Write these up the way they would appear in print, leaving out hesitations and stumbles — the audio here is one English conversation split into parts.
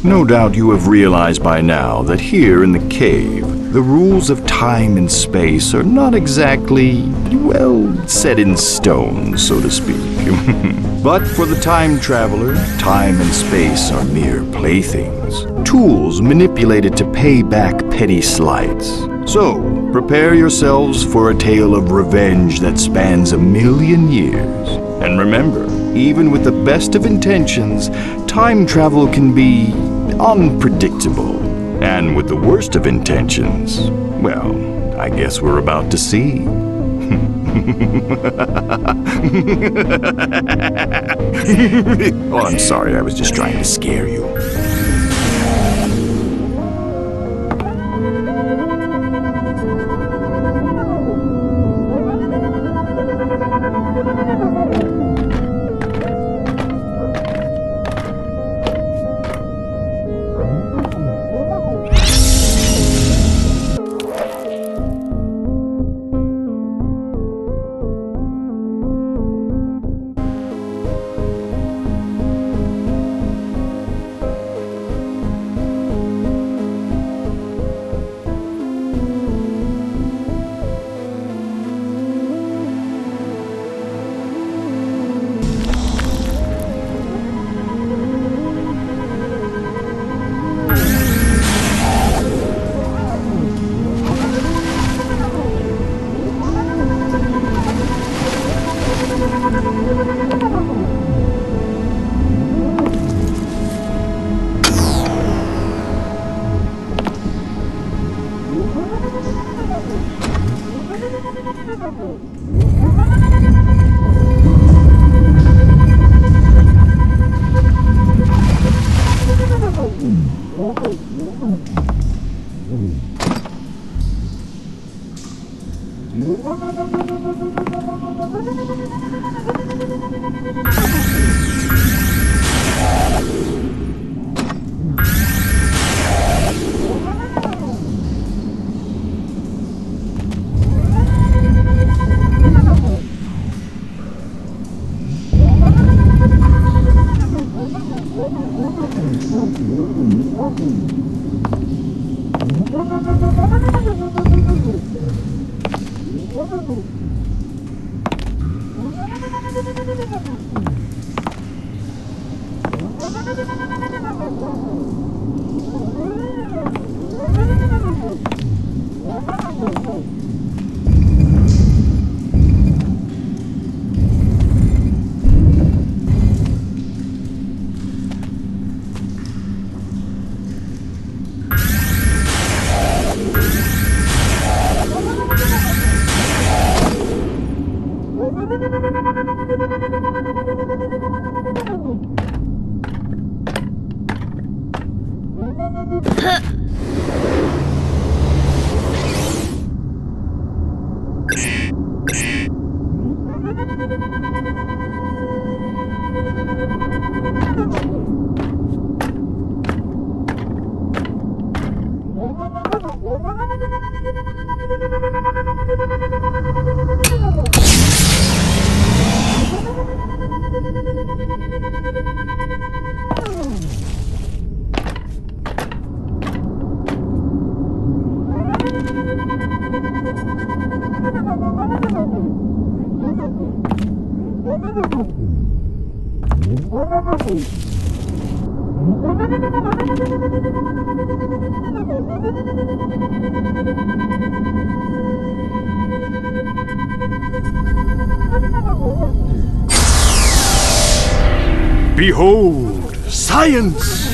No doubt you have realized by now that here in the cave, the rules of time and space are not exactly, well, set in stone, so to speak. But for the time traveler, time and space are mere playthings, tools manipulated to pay back petty slights. So, prepare yourselves for a tale of revenge that spans 1,000,000 years. And remember, even with the best of intentions, time travel can be unpredictable. And with the worst of intentions, well, I guess we're about to see. Oh, I'm sorry, I was just trying to scare you. Behold, science!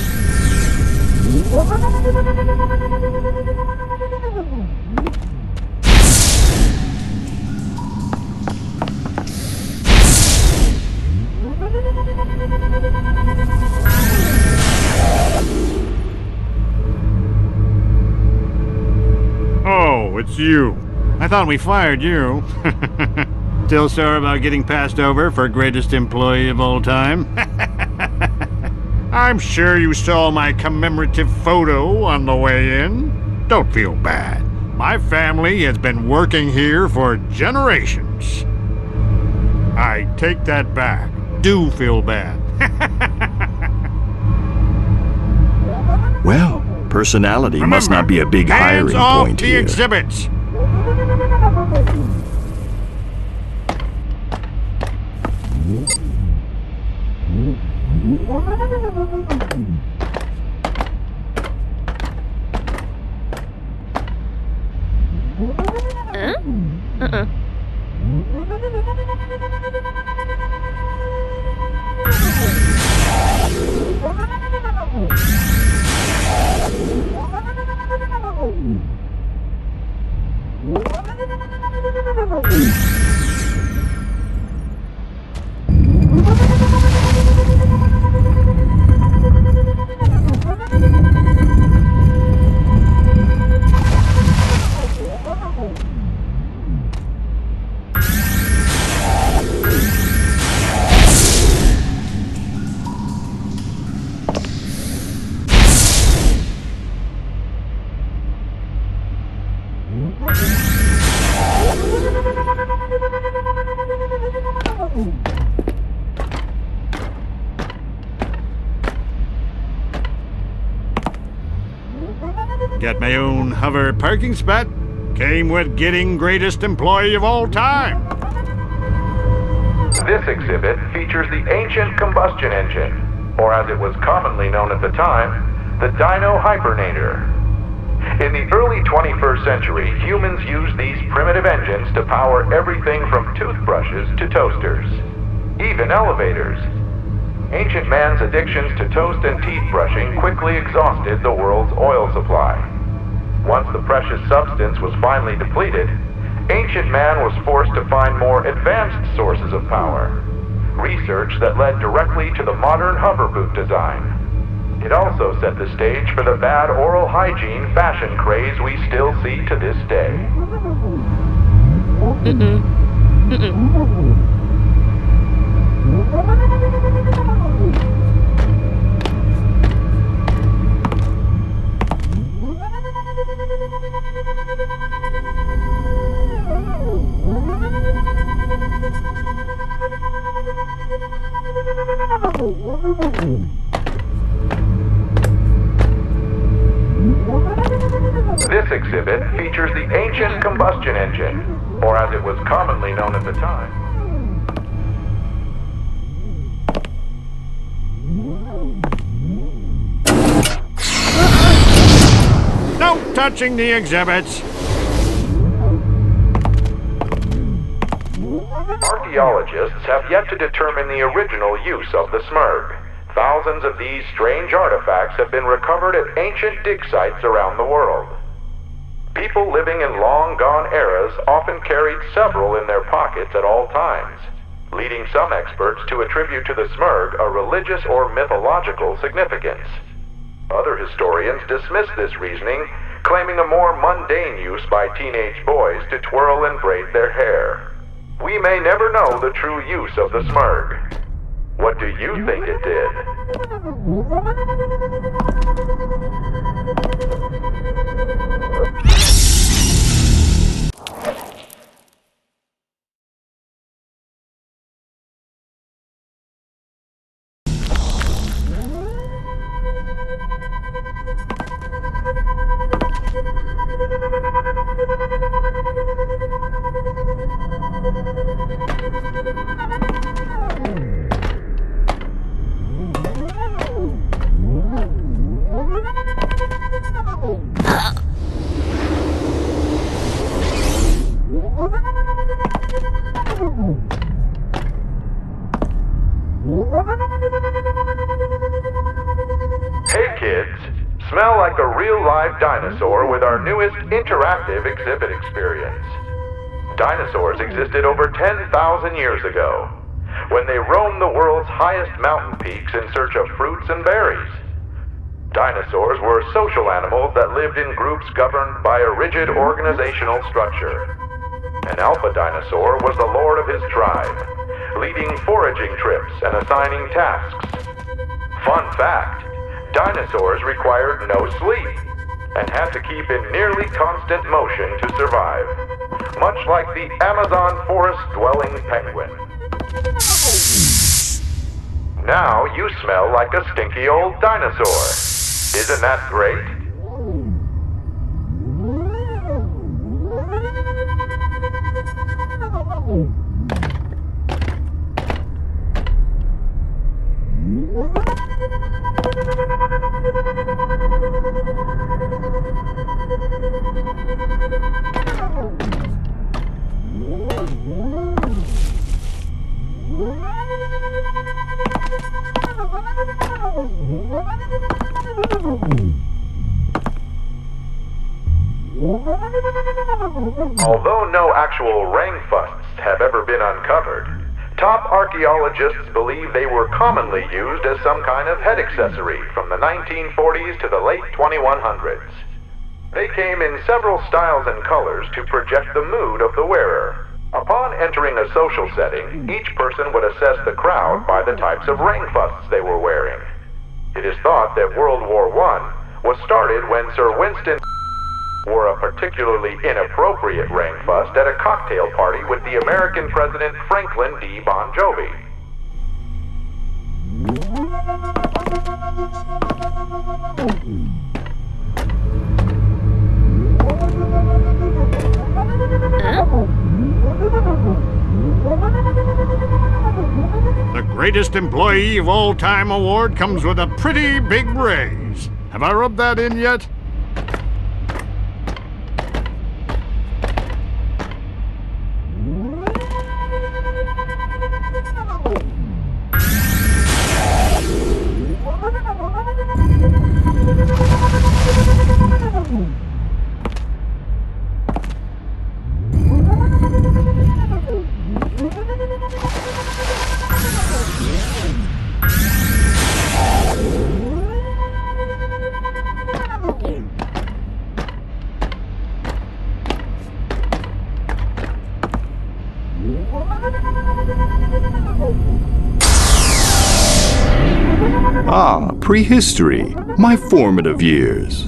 Oh, it's you. I thought we fired you. Still sore about getting passed over for greatest employee of all time? I'm sure you saw my commemorative photo on the way in. Don't feel bad. My family has been working here for generations. I take that back. Do feel bad. Well, personality must not be a big hands hiring off point the here. exhibits. Got my own hover parking spot. Came with getting greatest employee of all time. This exhibit features the ancient combustion engine, or as it was commonly known at the time, the Dino Hypernator. In the early 21st century, humans used these primitive engines to power everything from toothbrushes to toasters, even elevators. Ancient man's addictions to toast and teeth brushing quickly exhausted the world's oil supply. Once the precious substance was finally depleted, ancient man was forced to find more advanced sources of power, research that led directly to the modern hover boot design. It also set the stage for the bad oral hygiene fashion craze we still see to this day. This exhibit features the ancient combustion engine, or as it was commonly known at the time. No touching the exhibits. Archaeologists have yet to determine the original use of the smurg. Thousands of these strange artifacts have been recovered at ancient dig sites around the world. People living in long-gone eras often carried several in their pockets at all times, leading some experts to attribute to the smurg a religious or mythological significance. Other historians dismiss this reasoning, claiming a more mundane use by teenage boys to twirl and braid their hair. We may never know the true use of the smurg. What do you think it did? Hey kids, smell like a real live dinosaur with our newest interactive exhibit experience. Dinosaurs existed over 10,000 years ago, when they roamed the world's highest mountain peaks in search of fruits and berries. Dinosaurs were social animals that lived in groups governed by a rigid organizational structure. An alpha dinosaur was the lord of his tribe, leading foraging trips and assigning tasks. Fun fact, dinosaurs required no sleep and had to keep in nearly constant motion to survive, much like the Amazon forest-dwelling penguin. Now you smell like a stinky old dinosaur. Isn't that great? Although no actual rangfusts have ever been uncovered, top archaeologists believe they were commonly used as some kind of head accessory from the 1940s to the late 2100s. They came in several styles and colors to project the mood of the wearer. Upon entering a social setting, each person would assess the crowd by the types of rangfusts they were wearing. It is thought that World War I was started when Sir Winston wore a particularly inappropriate rangfust at a cocktail party with the American President Franklin D. Bon Jovi. The Greatest Employee of All Time award comes with a pretty big raise. Have I rubbed that in yet? Ah, prehistory, my formative years.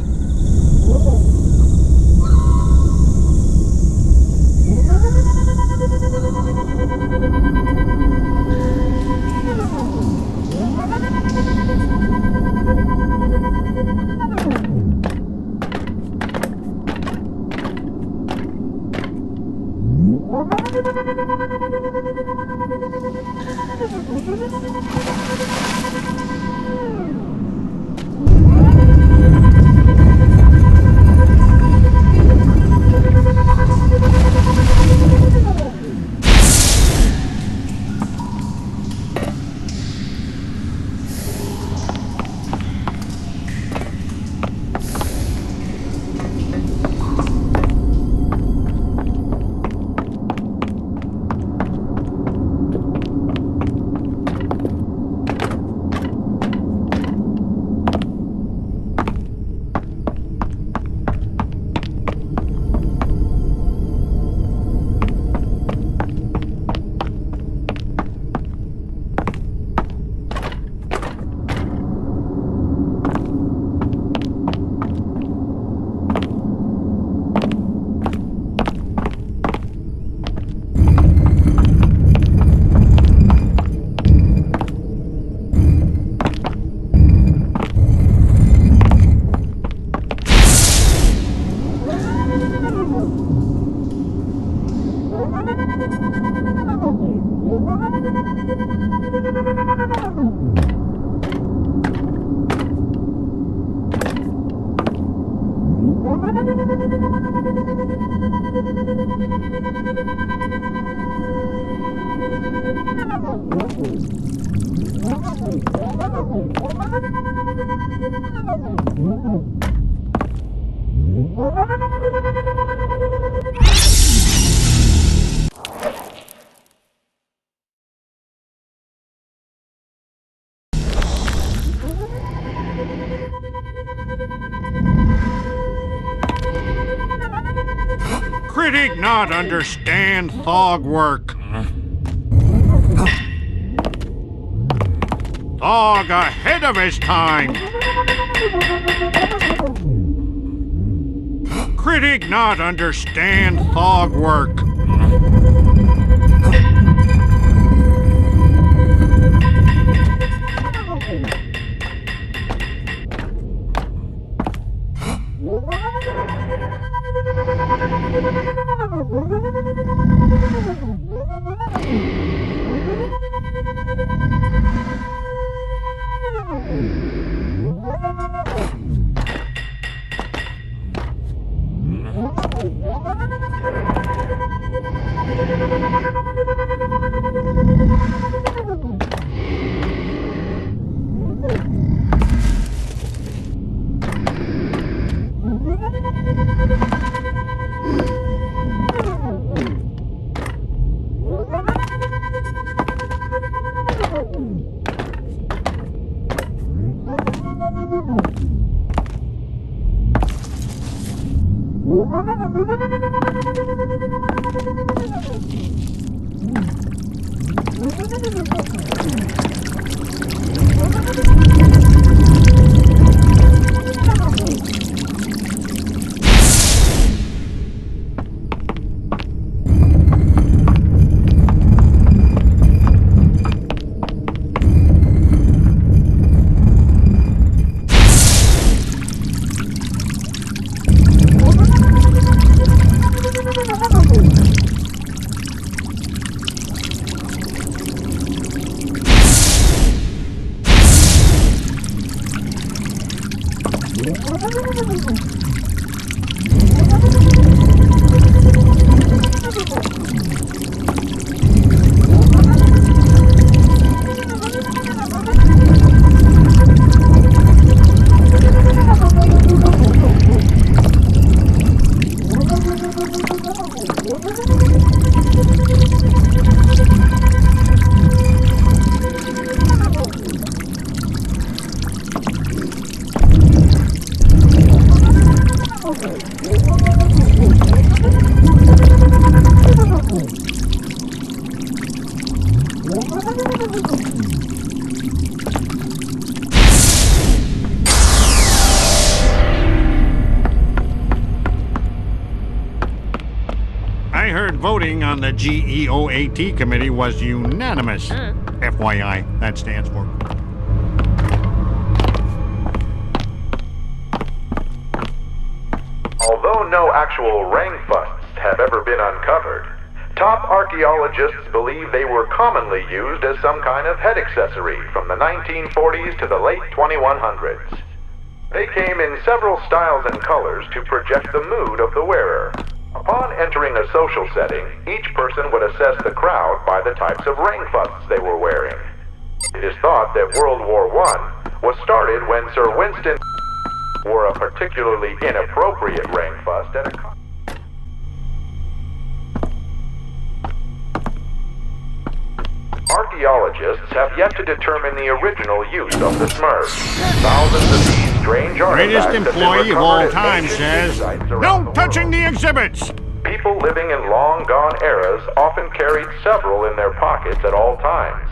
Critic not understand thog work. Thog ahead of his time. Critic not understand thog work. I heard voting on the GEOAT committee was unanimous. FYI, that stands for. Although no actual ring busts have ever been uncovered, top archaeologists believe they were commonly used as some kind of head accessory from the 1940s to the late 2100s. They came in several styles and colors to project the mood of the wearer. Upon entering a social setting, each person would assess the crowd by the types of ring busts they were wearing. It is thought that World War I was started when Sir Winston wore a particularly inappropriate ring bust at a Archaeologists have yet to determine the original use of the smurf. Thousands of these strange Greatest artifacts have been employee of all recovered at time ancient says, sites around no the touching world. the exhibits! People living in long-gone eras often carried several in their pockets at all times,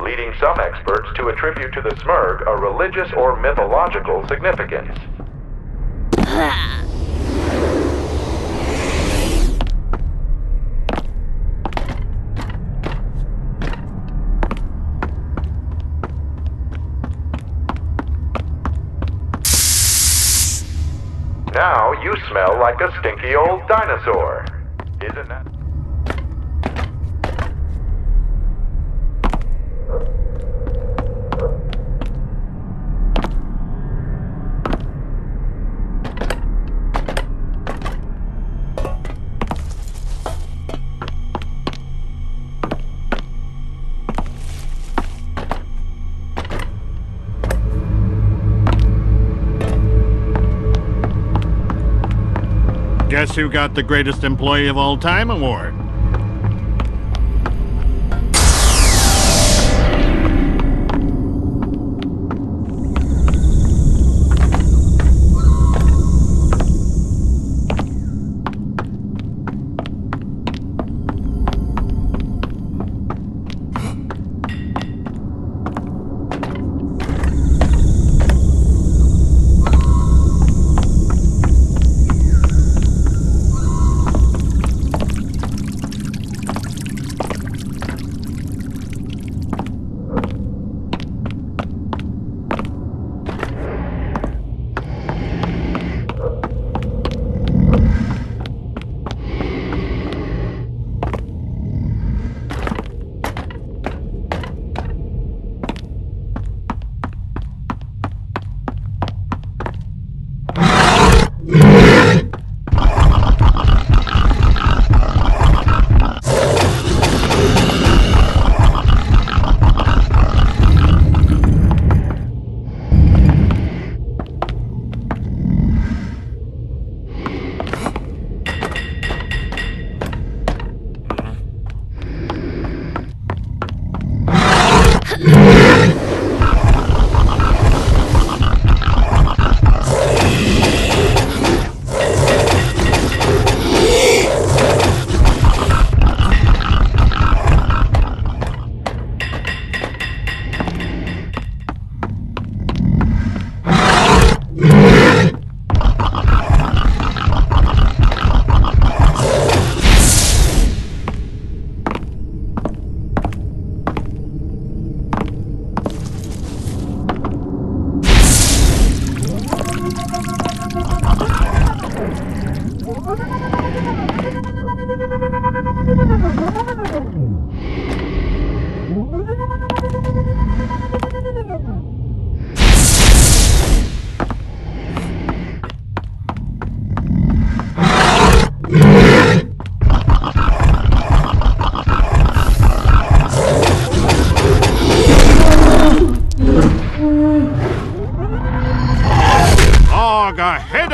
leading some experts to attribute to the smurg a religious or mythological significance. Now you smell like a stinky old dinosaur. Isn't that? Guess who got the greatest employee of all time award?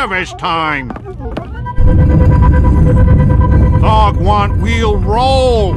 of his time. Dog want wheel roll.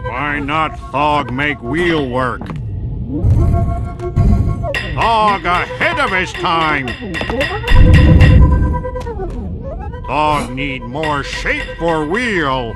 Why not Thog make wheel work? Thog ahead of his time. Thog need more shape for wheel.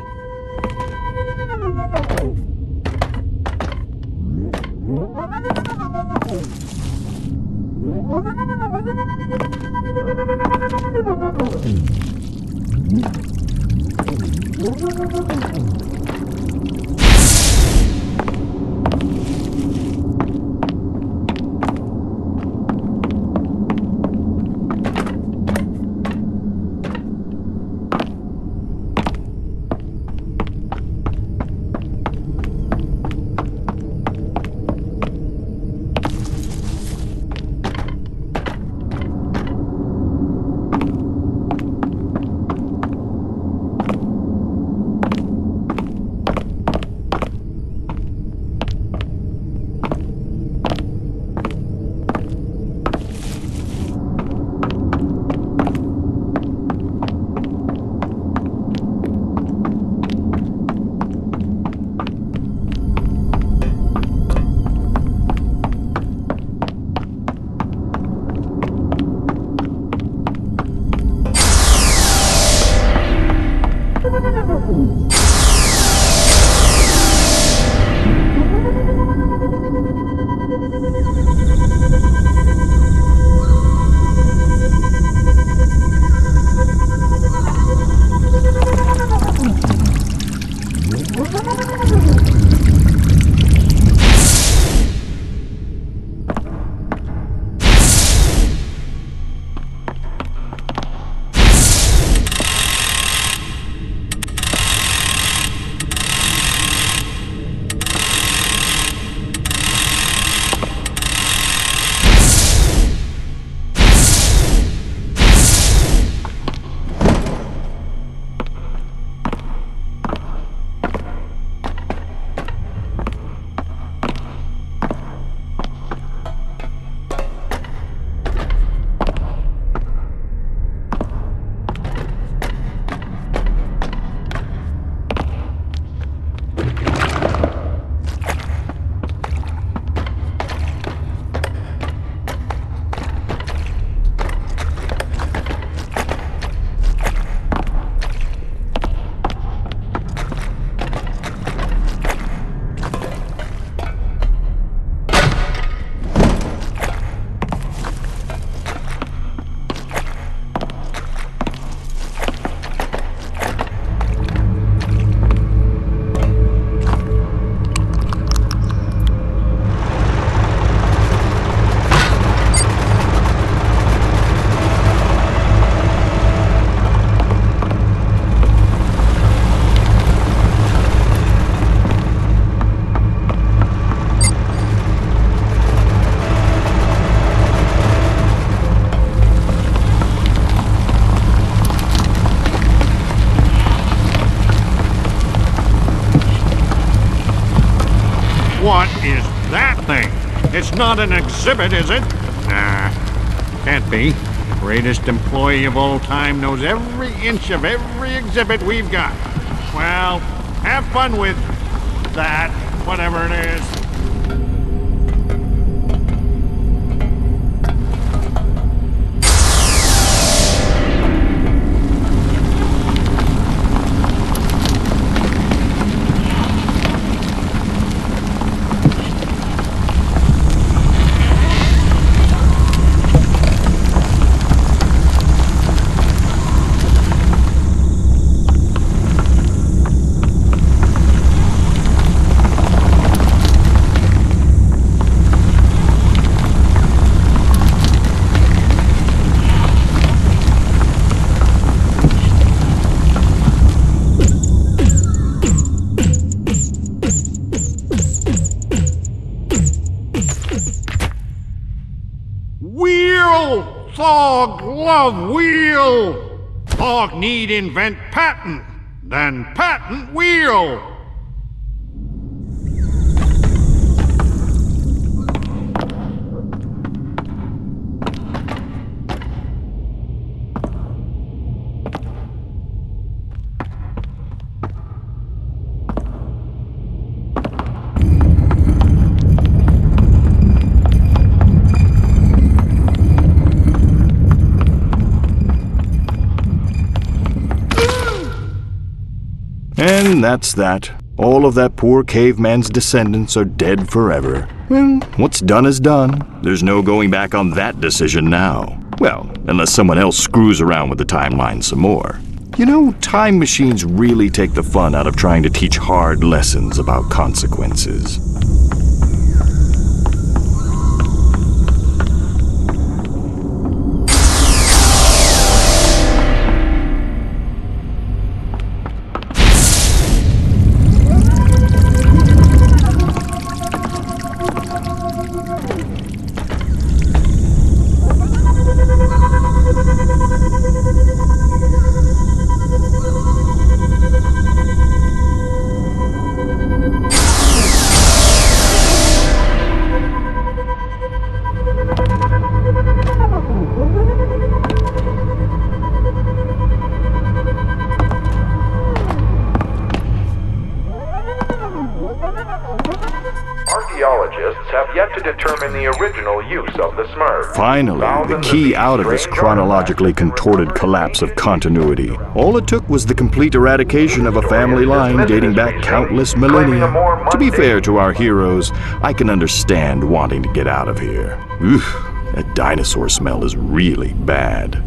What is that thing? It's not an exhibit, is it? Nah, can't be. Greatest employee of all time knows every inch of every exhibit we've got. Well, have fun with that, whatever it is. wheel! Thog love wheel! Thog need invent patent, then patent wheel! And that's that. All of that poor caveman's descendants are dead forever. And what's done is done. There's no going back on that decision now. Well, unless someone else screws around with the timeline some more. You know, time machines really take the fun out of trying to teach hard lessons about consequences. Archaeologists have yet to determine the original use of the Smurf. Finally, the key out of this chronologically contorted collapse of continuity. All it took was the complete eradication of a family line dating back countless millennia. To be fair to our heroes, I can understand wanting to get out of here. That dinosaur smell is really bad.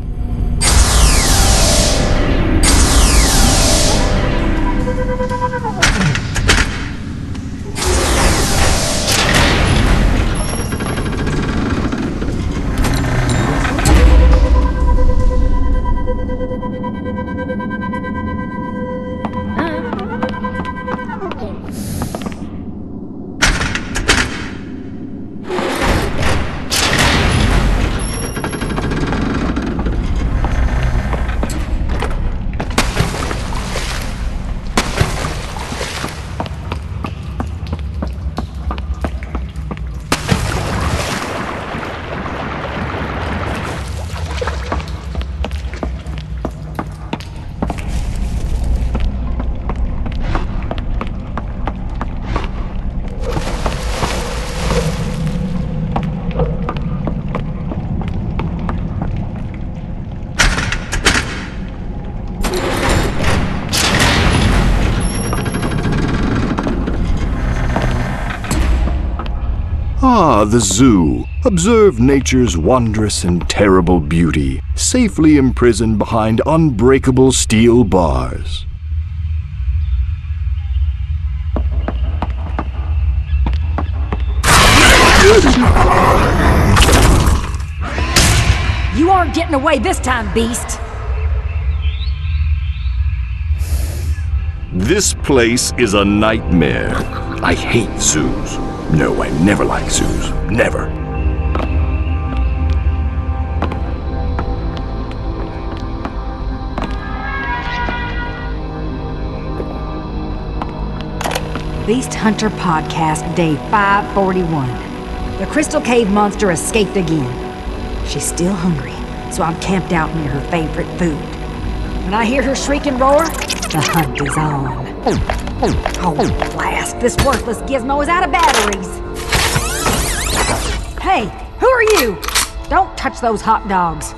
Ah, the zoo. Observe nature's wondrous and terrible beauty, safely imprisoned behind unbreakable steel bars. You aren't getting away this time, beast! This place is a nightmare. I hate zoos. No, I never like zoos. Never. Beast Hunter Podcast, Day 541. The Crystal Cave monster escaped again. She's still hungry, so I'm camped out near her favorite food. When I hear her shriek and roar, the hunt is on. Oh, blast! This worthless gizmo is out of batteries! Hey, who are you? Don't touch those hot dogs.